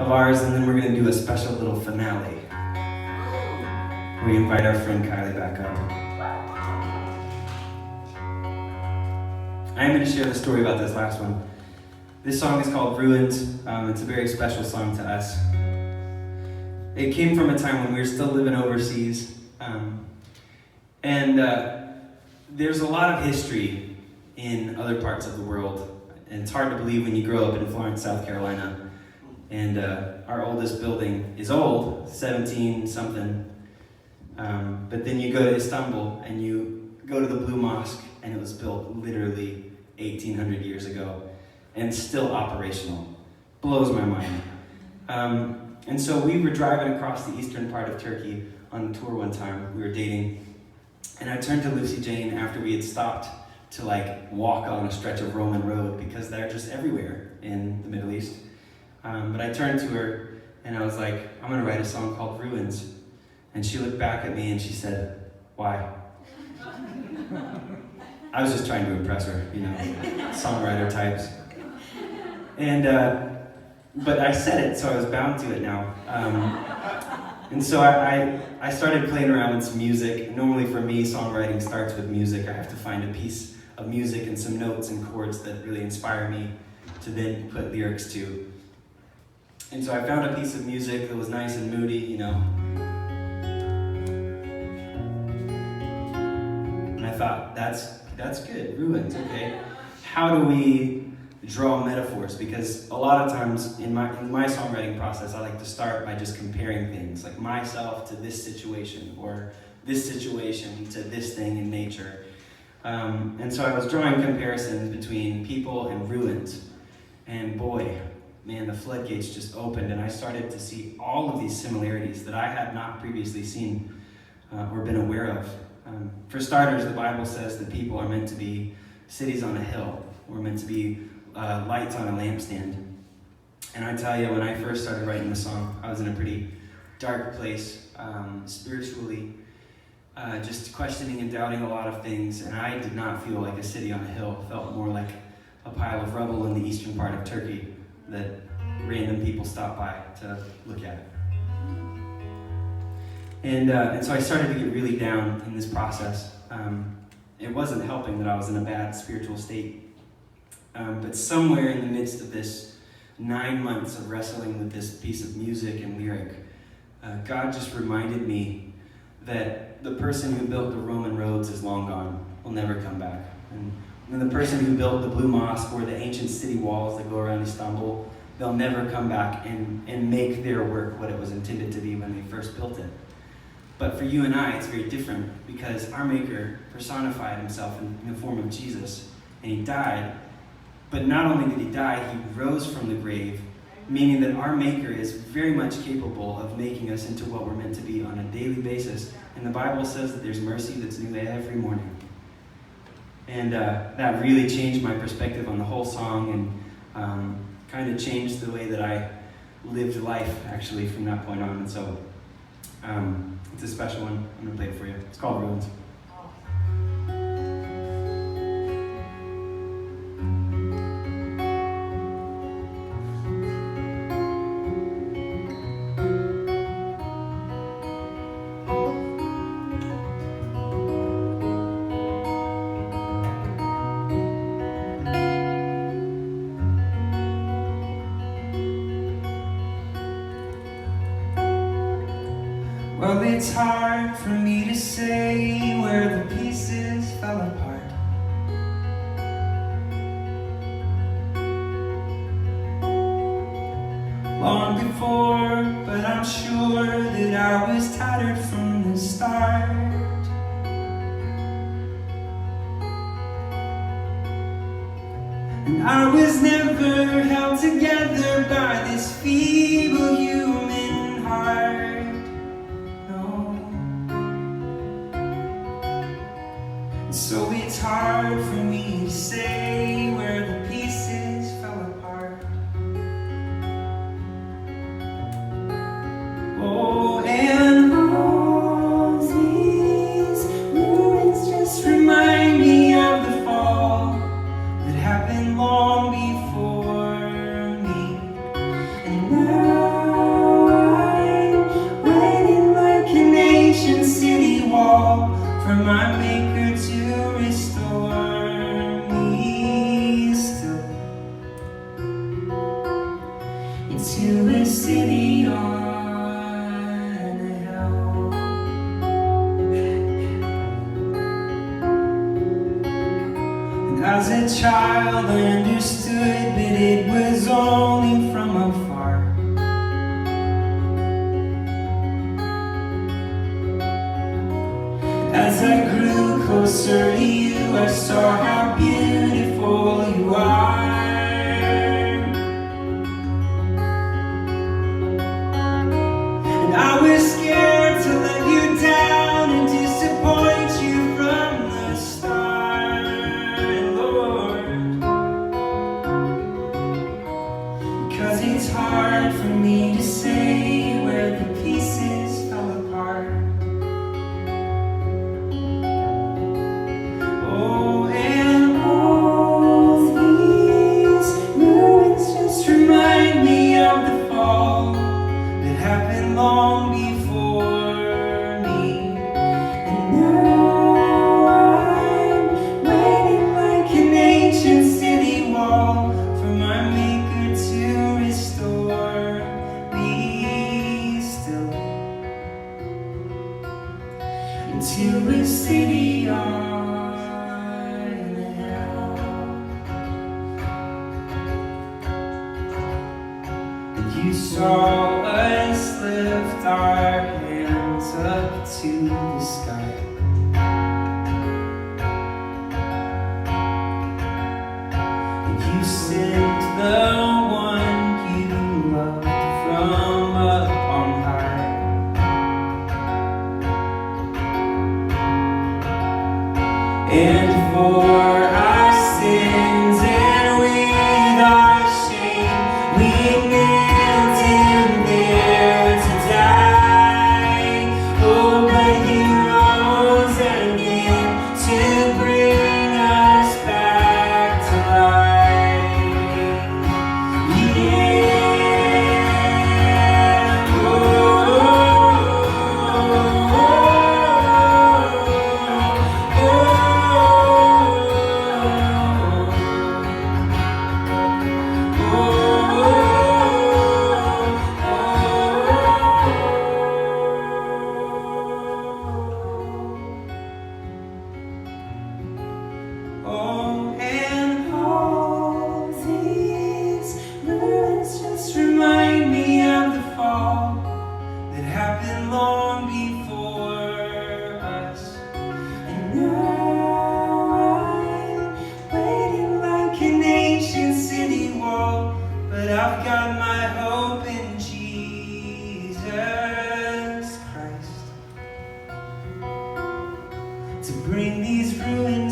of ours, and then we're going to do a special little finale. We invite our friend Kylie back up. I am going to share the story about this last one. This song is called Ruins. It's a very special song to us. It came from a time when we were still living overseas. There's a lot of history in other parts of the world. And it's hard to believe when you grow up in Florence, South Carolina. And our oldest building is old, 17-something. But then you go to Istanbul and you go to the Blue Mosque, and it was built literally 1,800 years ago and still operational. Blows my mind. And so we were driving across the eastern part of Turkey on a tour one time. We were dating. And I turned to Lucy Jane after we had stopped to walk on a stretch of Roman road because they're just everywhere in the Middle East. But I turned to her and I was like, I'm gonna write a song called Ruins. And she looked back at me and she said, why? I was just trying to impress her, songwriter types. But I said it, so I was bound to it now. And so I started playing around with some music. Normally for me, songwriting starts with music. I have to find a piece of music and some notes and chords that really inspire me to then put lyrics to. And so I found a piece of music that was nice and moody, And I thought, that's good, Ruins, okay. How do we draw metaphors? Because a lot of times in my songwriting process, I like to start by just comparing things, like myself to this situation, or this situation to this thing in nature. And so I was drawing comparisons between people and ruins. And boy, man, the floodgates just opened, and I started to see all of these similarities that I had not previously seen or been aware of. For starters, the Bible says that people are meant to be cities on a hill. We're meant to be lights on a lampstand. And I tell you, when I first started writing the song, I was in a pretty dark place, spiritually, just questioning and doubting a lot of things, and I did not feel like a city on a hill. It felt more like a pile of rubble in the eastern part of Turkey that random people stopped by to look at. And so I started to get really down in this process. It wasn't helping that I was in a bad spiritual state. But somewhere in the midst of this 9 months of wrestling with this piece of music and lyric, God just reminded me that the person who built the Roman roads is long gone, will never come back. And the person who built the Blue Mosque or the ancient city walls that go around Istanbul, they'll never come back and make their work what it was intended to be when they first built it. But for you and I, it's very different, because our Maker personified himself in the form of Jesus, and he died. But not only did he die, he rose from the grave, meaning that our Maker is very much capable of making us into what we're meant to be on a daily basis. And the Bible says that there's mercy that's new every morning. And that really changed my perspective on the whole song, and kind of changed the way that I lived life, actually, from that point on. And so it's a special one. I'm going to play it for you. It's called Ruins. Well, it's hard for me to say where the pieces fell apart. Long before, but I'm sure that I was tattered from the start. And I was never held together by this feeble human heart. So it's hard for me to say where the pieces fell apart. Oh, and all these ruins just remind me of the fall that happened long before me. And now into a city on a hill. And as a child I understood that it was only from afar. As I grew closer to you, I saw how beautiful you are. And I was scared to let you down and disappoint you from the start, Lord. Because it's hard for me to say where the pieces fell apart. Long before me, and now I'm waiting like an ancient city wall for my maker to restore. Be still into a city on a hill. And you saw us lift our hands up to the sky. And you sent the one you loved from up on high. And for our sins and with our shame, we nailed him there to die. Oh, but he rose again to bring us back to life. Yeah. Oh, and all these ruins just remind me of the fall that happened long before us. And now I'm waiting like an ancient city wall, but I've got my hope in Jesus Christ to bring these ruins